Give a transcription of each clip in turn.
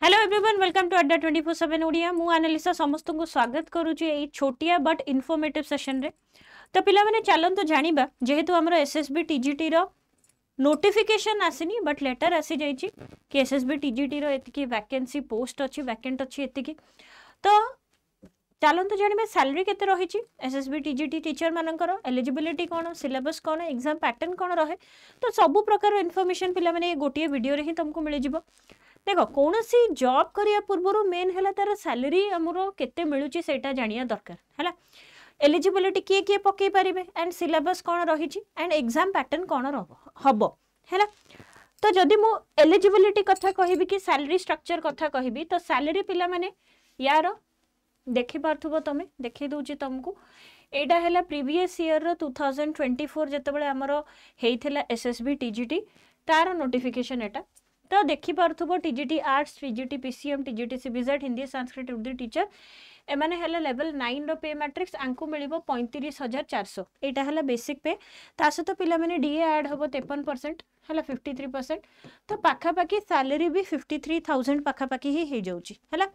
Hello everyone welcome to अड्डा 24/7 ओडिया मु Annalisa समस्त को स्वागत करूची ए छोटिया बट इनफॉर्मेटिव सेशन रे। तो पिला माने चलंतु जानिबा जेहेतु हमर एसएसबी टीजीटी रो नोटिफिकेशन आसीनी बट लेटर आसी जाईची कि एसएसबी टीजीटी रो एतिकी वैकेंसी पोस्ट अछि वैकेंट अछि एतिकी। तो चलंतु जानिबा सैलरी केते रहिची एसएसबी टीजीटी टीचर मानकर एलिजिबिलिटी कोन सिलेबस कोन एग्जाम पैटर्न कोन रहे तो सब प्रकार इन्फॉर्मेशन पिला माने गोटिए वीडियो रे ही तुमको मिल जिवो। देखो कौन सी जॉब करिया पूर्व मेन है तार सैलरी आमर केते मिलूची सेटा जानिया दरकार है। एलिजिबिलिटी किए किए पकई पारिबे एंड सिलेबस कौन रही एंड एग्जाम पैटर्न कौन हम है। तो जदि मु एलिजिबिलिटी कथा कहबी कि सैलरी स्ट्रक्चर कथा कहबी तो सैलरी पिला माने यार देखि पारथुबो तमे देखि दउची तुमको एटा हैला प्रीवियस ईयर रो 2024 जेतेबेले हमर हेइथिला एसएसबी टीजीटी तार नोटिफिकेशन एटा। तो देखि पारथुबो TGT arts TGT PCM TGT CBZ Hindi Sanskrit Urdu teacher एमाने हैला लेवल 9 रो पे मैट्रिक्स आंकु मिलिबो 35,400 एटा हैला बेसिक पे। ता सहित पिला माने डीए ऐड होबो 53% हैला 53%। तो पाखा पाखी सैलरी भी 53,000 पाखा पाखी ही हे जाउची हैला।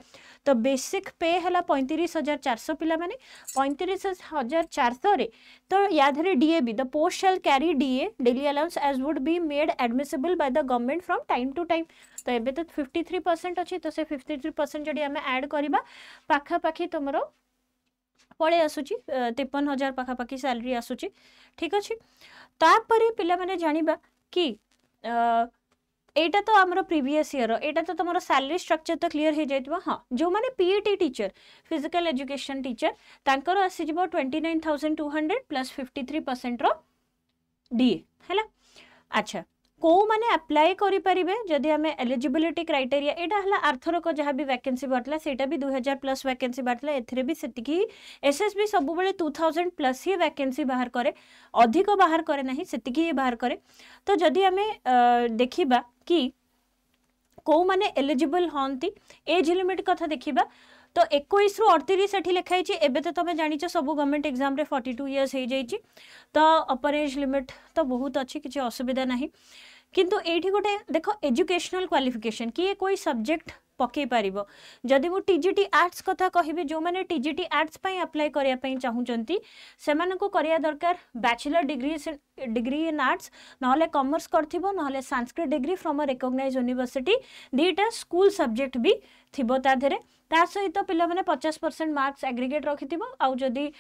तो बेसिक पे हैला 35,400 पिला माने 35,400 रे तो याद रे डीए भी the post shall carry DA daily allowance as would be made admissible by the government from time to time. तो एबे तो 53% अच्छी तो से 53% जदि आमे ऐड करिबा पाखा पाखी तुमरो पळे आसुची 53,000 पाखा पाखी सैलरी आसुची ठीक अछि। तापरे पिला माने जानिबा कि एटा तो हमरो प्रीवियस ईयर एटा तो तुमरो सैलरी स्ट्रक्चर तो क्लियर हे जाइतबो। हां जो माने PET teacher physical education teacher तांकर आसी जिवो 29,200 प्लस 53% रो डीए हैला। अच्छा को माने अप्लाई करि परिबे जदि हमें एलिजिबिलिटी क्राइटेरिया एटा हला आर्थर को जहां भी वैकेंसी बाटला सेटा भी 2000 प्लस वैकेंसी बाटला एथरे भी सेतिकी एसएसबी सब बेले 2000 प्लस ही वैकेंसी बाहर करे अधिक बाहर करे नहीं सेतिकी ही बाहर करे। तो जदि हमें देखिबा कि को माने एलिजिबल हंती एज लिमिट कथा देखिबा तो 21 रु 38 एठी लिखाई छि। एबे तो तमे जानिछ सब गवर्नमेंट एग्जाम रे 42 इयर्स हे जाई छि तो अपर एज लिमिट तो बहुत अच्छी किछि असुविधा नाही। किंतु एठी गोटे देखो एजुकेशनल क्वालिफिकेशन किए कोई सब्जेक्ट पकई पारिबो जदि मु टीजीटी आर्ट्स कथा कहिबे जो माने टीजीटी आर्ट्स पई अप्लाई करिया पई चाहुचंती सेमान को करिया दरकार बैचलर डिग्री इन आर्ट्स नहले कॉमर्स करथिबो नहले Sanskrit degree from a recognised university दीटा स्कूल सब्जेक्ट भी थिबो ता धरे ता सहित पिला माने 50% मार्क्स एग्रीगेट रखिथिबो आउ जदि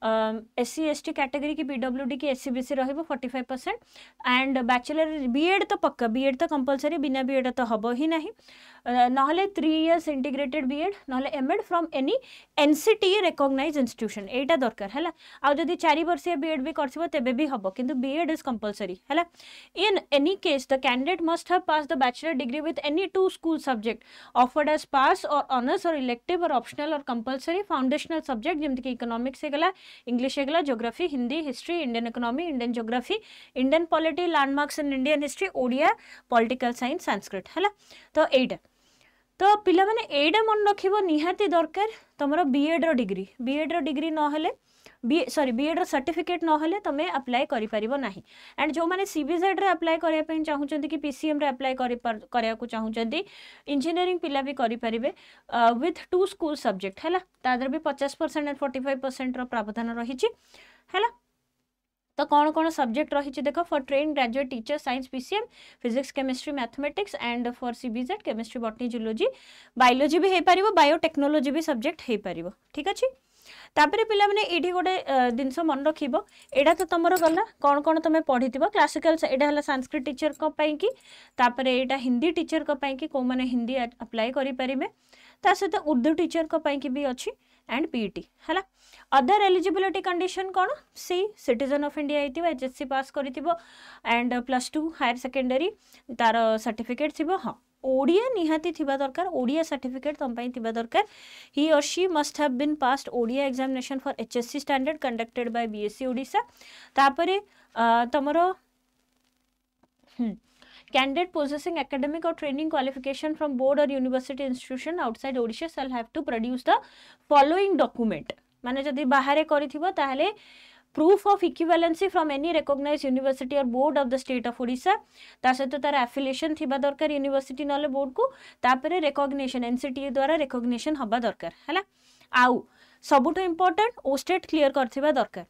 एससी एसटी कैटेगरी की पीडब्ल्यूडी की एससीबीसी रहिबो 45% एंड बैचलर बीएड तो पक्का बीएड तो कंपलसरी बिना बीएड तो हबो ही नहीं नहले 3 इयर्स इंटीग्रेटेड बीएड नहले MEd from any NCT recognised institution एटा दरकार हैला। आ जदि 4 वर्षीय बीएड भी करथिबो तेबे भी हबो किंतु बीएड इज कंपलसरी हैला। In any case the candidate must have pass the bachelor degree with any 2 school subject offered as pass or honours और इलेक्टिव और ऑप्शनल और कंपलसरी फाउंडेशनल सब्जेक्ट जेमति कि इकोनॉमिक्स हेगला इंग्लिश हेगला geography Hindi history Indian economy Indian geography Indian polity landmarks in Indian history Odia political science Sanskrit हैला। तो एटा तो पिला माने एडा मन रखिबो निहाती दरकार तमरो बीएड रो डिग्री न हेले बीएड रो सर्टिफिकेट न हेले तमे अप्लाई करि परिबो नाही। एंड जो माने सीबीजेड रे अप्लाई करिया पई चाहुचंती कि पीसीएम रे अप्लाई करिया को चाहुचंती इंजीनियरिंग पिला भी करि परिबे विथ 2 स्कूल सब्जेक्ट हैला तादर भी 50% एंड 45% रो प्रावधान रहिछि हैला। तो कौन कौन सब्जेक्ट रही देख for train graduate teacher science PCM physics chemistry mathematics and for CBZ chemistry botany zoology biology भी हे पारिबो बायोटेक्नोलॉजी भी सब्जेक्ट हे पारिबो ठीक अछि। तापरे पिला माने एठी गोटे दिनस मन रखिबो एडा तो तमरो गला कौन कौन तमे पढिथिबो क्लासिकल एडा हला संस्कृत टीचर को पई की तापरे एडा हिंदी टीचर को पई की को माने हिंदी अप्लाई करि परिबे ता सहित उर्दू टीचर को पई की भी अछि एंड पीईटी हैला। अदर एलिजिबिलिटी कंडीशन कौन सी सिटीजन ऑफ इंडिया हेतिबो एचएससी पास करिथिबो एंड +2 हायर सेकेंडरी तार सर्टिफिकेट थिबो। हां ओडिया निहाती थिबा दरकार ओडिया सर्टिफिकेट तम पई थिबा दरकार ही और she must have been passed Odia examination for HSC standard conducted by BSC Odisha. तापरे तमरो candidate possessing academic or training qualification from board or university institution outside Odisha shall have to produce the following document माने जदि बाहरे करिथिबो ताहले proof of equivalency from any recognised university or board of the state of Odisha ता सहित तार affiliation थिबा दरकार यूनिवर्सिटी नले बोर्ड को तापरे रिकॉग्निशन एनसीटीए द्वारा रिकॉग्निशन हबा दरकार हैला आउ सबुठो इंपोर्टेंट ओस्टेट क्लियर करथिबा दरकार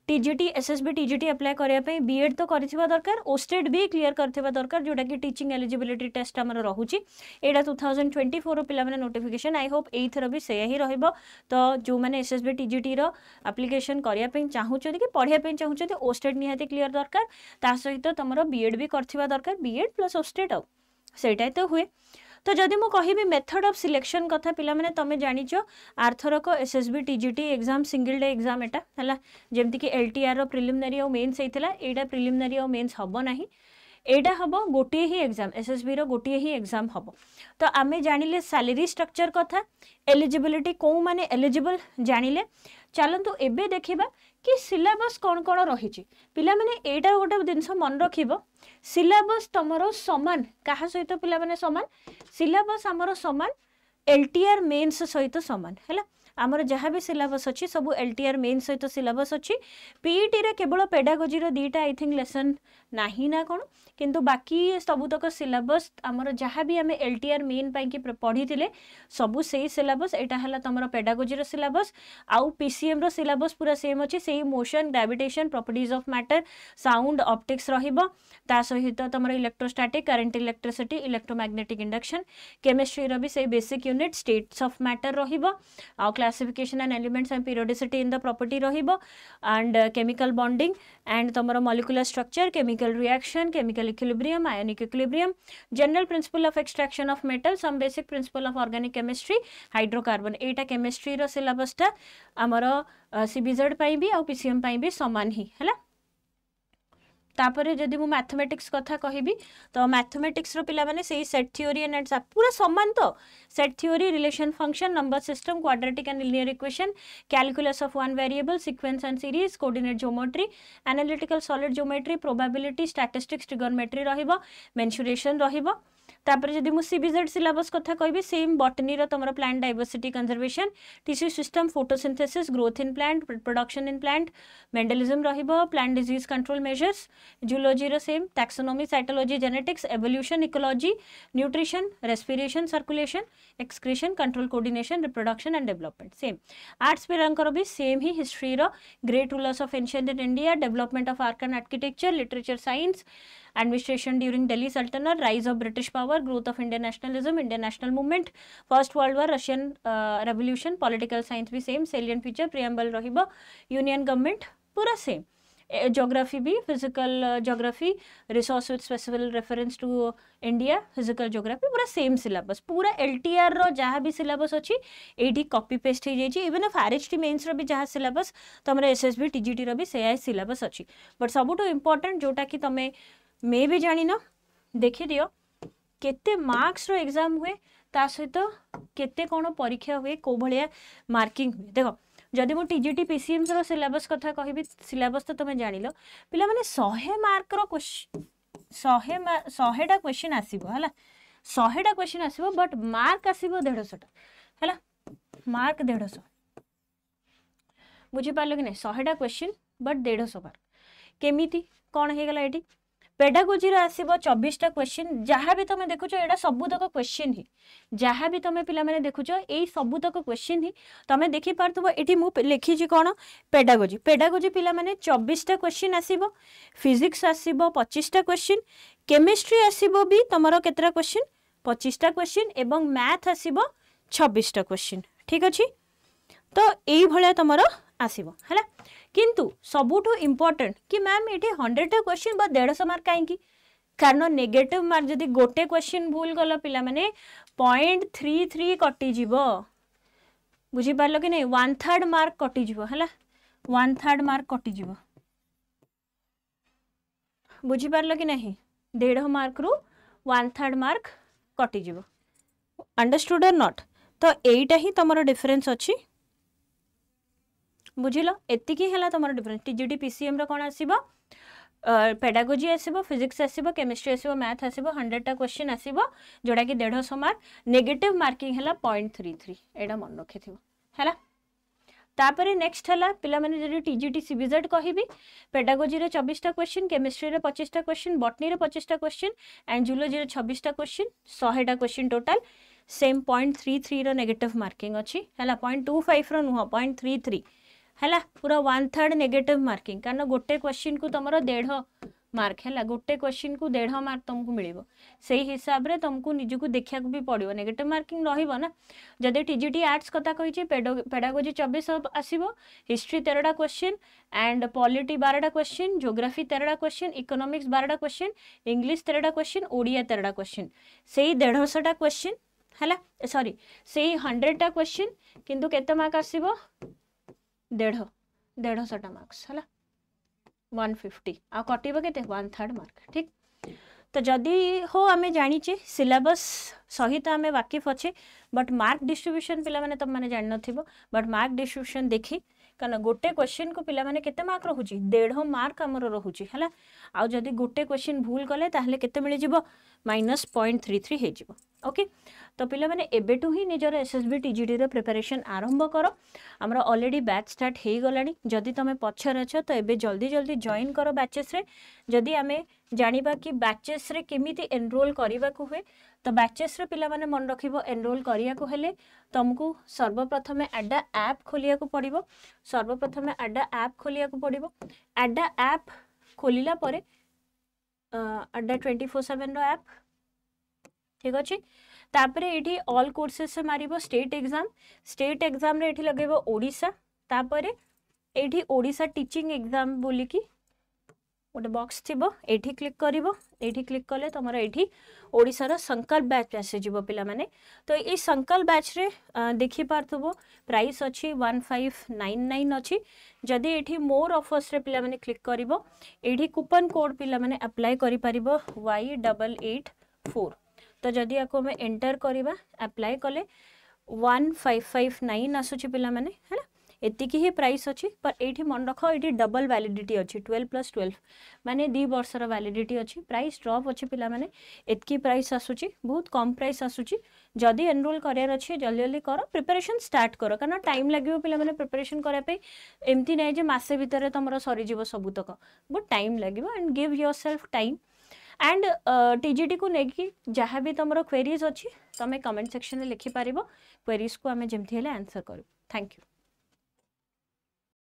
टीजीटी एसएसबी टीजीटी अप्लाई करिया पे बीएड तो करथिबा दरकार ओस्टेट भी क्लियर करथिबा दरकार जोटा कि टीचिंग एलिजिबिलिटी टेस्ट हमर रहूची एडा 2024 रो पिला माने नोटिफिकेशन आई होप एथर भी सेया ही रहइबो तो जो माने एसएसबी टीजीटी रो एप्लीकेशन करिया पे चाहू छथि कि पढिया पे चाहू छथि ओस्टेट निहाती क्लियर दरकार ता सहित तमरो बीएड भी करथिबा दरकार बीएड प्लस ओस्टेट आ सेटा तो हुए तो जदि मु कहिबी मेथड ऑफ सिलेक्शन कथा पिला माने तमे जानिचो आर्थरक SSB TGT exam single day exam एटा हला जेमति कि एलटीआर रो प्रिलिमिनरी और मेंस हेतिला एडा प्रिलिमिनरी और मेंस हबो नाही एडा हबो गोटे ही एग्जाम एसएसबी रो गोटे ही एग्जाम हबो तो आमे जानिले सैलरी स्ट्रक्चर कथा एलिजिबिलिटी को माने एलिजिबल जानिले चलंतु एबे देखिबा कि सिलेबस कौन कौन रही पिला माने एटा गोटे जिनस मन रखिबो सिलेबस तमरो समान कहा सहित पिला माने समान सिलेबस हमरो समान एलटीआर मेंस सहित समान हैला आमर जहाँ भी सिलेबस अच्छी सब एलटीआर मेन सहित सिलेबस अच्छी पीईटी रे केवल पेडागोजी रो दीटा आई थिंक लेसन नाही ना कोन किंतु बाकी सबुतक सिलेबस आमर जहाँ भी आम एलटीआर मेन पाई कि पढ़ी थिले सबु सेही सिलेबस एटा हला तमरो पेडागोजी रो सिलेबस आउ पीसीएम रो सिलेबस पूरा सेम अच्छी सेही motion gravitation properties of matter sound optics रहिबो ता सहित तमरो electrostatic current electricity electromagnetic induction chemistry रो भी सेही basic unit states of matter रहिबो आउ classification and elements and periodicity in the property rahibo and chemical bonding and tomorrow molecular structure chemical reaction chemical equilibrium ionic equilibrium general principle of extraction of metal some basic principle of organic chemistry hydrocarbon Etah chemistry row syllabus टा हमरो CBZ पाई भी और PCM पाई भी समान ही हैला तापरे जदि मु मैथमेटिक्स कथा कहिबी तो मैथमेटिक्स रो पिला माने सेही सेट थ्योरी एंड पूरा समान तो set theory relation function number system quadratic and linear equation calculus of one variable sequence and series coordinate geometry analytical solid geometry probability statistics trigonometry रहिबो मेंसुरेशन रहिबो तापर जदि मु सीबीजेड सिलेबस कथा कहबी सेम बॉटनी रो तमरो plant diversity conservation tissue system photosynthesis growth in plant production in plant Mendelism रहिबो plant disease control measures zoology रो same taxonomy cytology genetics evolution ecology nutrition respiration circulation excretion control coordination reproduction and development same arts पिलांकर भी same ही history रो great rulers of ancient India development of art and architecture literature science administration during Delhi Sultanate, rise of British power, growth of Indian nationalism, Indian national movement, First World War, Russian Revolution, political science भी same, salient feature, preamble रहिबो, union government पूरा same, geography भी physical geography, resource with specific reference to India, physical geography पूरा same syllabus, पूरा LTR रो जहाँ भी syllabus अच्छी, AD copy paste ही जाइए, even if RHT mains रो भी जहाँ syllabus, तो हमारे SSB TGT रो भी सेया syllabus अच्छी, but सबुठो important जोटा कि तमे मे भी जानी ना देखि दियो केते मार्क्स रो एग्जाम हुए ता सहित केते कोन परीक्षा हुए को भलिया मार्किंग हुए देखो जदि मो टीजीटी पीसीएम रो सिलेबस कथा कहिबी सिलेबस तो तमे जानिलो पिला माने 100 मार्क रो 100 टा क्वेश्चन आसीबो हला 100 टा क्वेश्चन आसीबो बट मार्क आसीबो 150 टा हला मार्क 150 बुझी पालो कि नै 100 टा क्वेश्चन बट 150 मार्क केमिति कोन हे गला एटी पेडागोजी रो आसीबो 24 टा क्वेश्चन जहाँ भी तुम देखुछ एटा सबुतक क्वेश्चन ही जहाँ भी तुम पिला माने देखुछ एई सबुतक क्वेश्चन ही तुम देखि पारथबो एठी मु लिखि छि कोन पेडागोजी पेडागोजी पिला माने 24 टा क्वेश्चन आसीबो फिजिक्स आसीबो 25 टा क्वेश्चन केमिस्ट्री आसीबो भी तमरो केतरा क्वेश्चन 25 टा क्वेश्चन एवं मैथ आसीबो 26 टा क्वेश्चन ठीक अछि तो एई भलिया तमरो आसीबो हला किंतु सबुठो इम्पोर्टेंट कि मैम ये 100 टा क्वेश्चन बा 150 मार्क कहीं कारण नेगेटिव मार्क जदि गोटे क्वेश्चन भूल गल पिला माने 0.33 कटि जीवो बुझी पारलो कि नहीं 1/3 मार्क कटि जीवो हला 1/3 मार्क कटि जीवो बुझी पारलो कि नहीं 1.5 मार्क रु 1/3 मार्क कटि जीवो अंडरस्टूड और नॉट तो एटा ही तमरो डिफरेंस अछि बुझिल एतिकी हैला तमरो डिफरेंस टीजीटी पीसीएम रो कोन आसीबो पेडागोजी आसीबो फिजिक्स आसीबो केमिस्ट्री आसीबो मैथ आसीबो 100 टा क्वेश्चन आसीबो जोडा कि 150 मार्क नेगेटिव मार्किंग हैला 0.33 एडा मन रखिथिबो हैला तापर नेक्स्ट है पिला माने जदि टीजीटी सीबीजेड कहबी पेडागोजी रे 24टा क्वेश्चन, केमिस्ट्री रे 25टा क्वेश्चन, बॉटनी रे 25टा क्वेश्चन एंड जूलॉजी रे 26टा क्वेश्चन, 100टा क्वेश्चन टोटल। सेम 0.33 रो नेगेटिव मार्किंग अछि हला, 0.25 रो नुह 0.33 हला, पूरा 1/3 नेगेटिव मार्किंग कारण गोटे क्वेश्चन को तुमरो 1.5 मार्क है, गोटे क्वेश्चन को 1.5 मार्क तुमको मिलिबो। सही हिसाब रे तुमको निजु को देखिया को भी पड़िबो, नेगेटिव मार्किंग रहिबो ना। जदि टीजीटी आर्ट्स कथा कहिछि पेडागोजी 24 आसीबो, हिस्ट्री 13टा क्वेश्चन एंड पॉलिटी 12टा क्वेश्चन, ज्योग्राफी 13टा क्वेश्चन, इकोनॉमिक्स 12टा क्वेश्चन, इंग्लिश 13टा क्वेश्चन, ओडिया 13टा क्वेश्चन। सेही 150टा क्वेश्चन हला, सॉरी सेही 100टा क्वेश्चन किंतु केते मार्क आसीबो 150टा मार्क्स हला, 150 आ कटिबो केते 1/3 मार्क। ठीक, तो जदि हो आमे जानिचे सिलेबस सहित आमे वाकिफ अच्छे बट मार्क डिस्ट्रीब्यूशन पिला माने तब माने जान नथिबो, बट मार्क डिस्ट्रीब्यूशन देखी कारण गोटे क्वेश्चन को पिला माने केते मार्क रहुची 1.5 मार्क हमरो रहुची हला। आ जदि गोटे क्वेश्चन भूल कले ताहले केते मिलि जिवो -0.33 हे जिवो। ओके, तो पिला माने एबेटू ही निजर एसएसबी टीजीटी रे प्रिपरेशन आरंभ करो। हमरा ऑलरेडी बैच स्टार्ट हे गलानी, जदि तमे पछर अछ तो एबे जल्दी जल्दी जॉइन करो बैचेस रे। जदि आमे जानिबा कि बैचेस रे केमिति एनरोल करिबा को हुए तो बैचेस रे पिला माने मन रखिबो एनरोल करिया को हेले तुमको सर्वप्रथम एडा ऐप खोलिया को पड़िबो। सर्वप्रथम एडा ऐप खोलिया को पड़िबो। एडा ऐप खोलिला परे एडा 24/7 रो ऐप ठीक अछि। तापरे एठी ऑल कोर्सेस से मारिबो स्टेट एग्जाम रे एठी लगेबो ओडिसा। तापरे एठी ओडिसा टीचिंग एग्जाम बोली कि गोटे बॉक्स थिबो, एठी क्लिक करिवो। एठी क्लिक कले तमरा एठी ओडिसा रो संकल्प बैच आसे जिवो पिला माने। तो ए संकल्प बैच रे देखि पारथबो प्राइस अछि 1599 अछि। जदि एठी मोर ऑफर्स रे पिला माने क्लिक करिवो, एठी कूपन कोड पिला माने अप्लाई करि परिबो Y884। तो जदि आको में एंटर करिबा अप्लाई कले 1559 आसुची पिला माने हैला। एतिकी ही प्राइस अछि, पर एठी मन रखो एठी डबल वैलिडिटी अछि 12+12 माने 2 वर्षर वैलिडिटी अछि। प्राइस ड्रॉप अछि पिला माने, एतकी प्राइस आसुची, बहुत कम प्राइस आसुची। जदि एनरोल करियर अछि जल्दी जल्दी करो, प्रिपरेशन स्टार्ट करो कारण टाइम लागियो पिला माने प्रिपरेशन करिया पे। एमती नै जे मासे भितर तमरो सरी जीवो सबुतक, बहुत टाइम लागियो and give yourself time. And TGT को नेकी जहाँ भी तुम क्वेरीज अच्छी तुम कमेंट सेक्शन में लिखि पार, क्वेरीज को आम जमती आंसर करूँ। Thank you.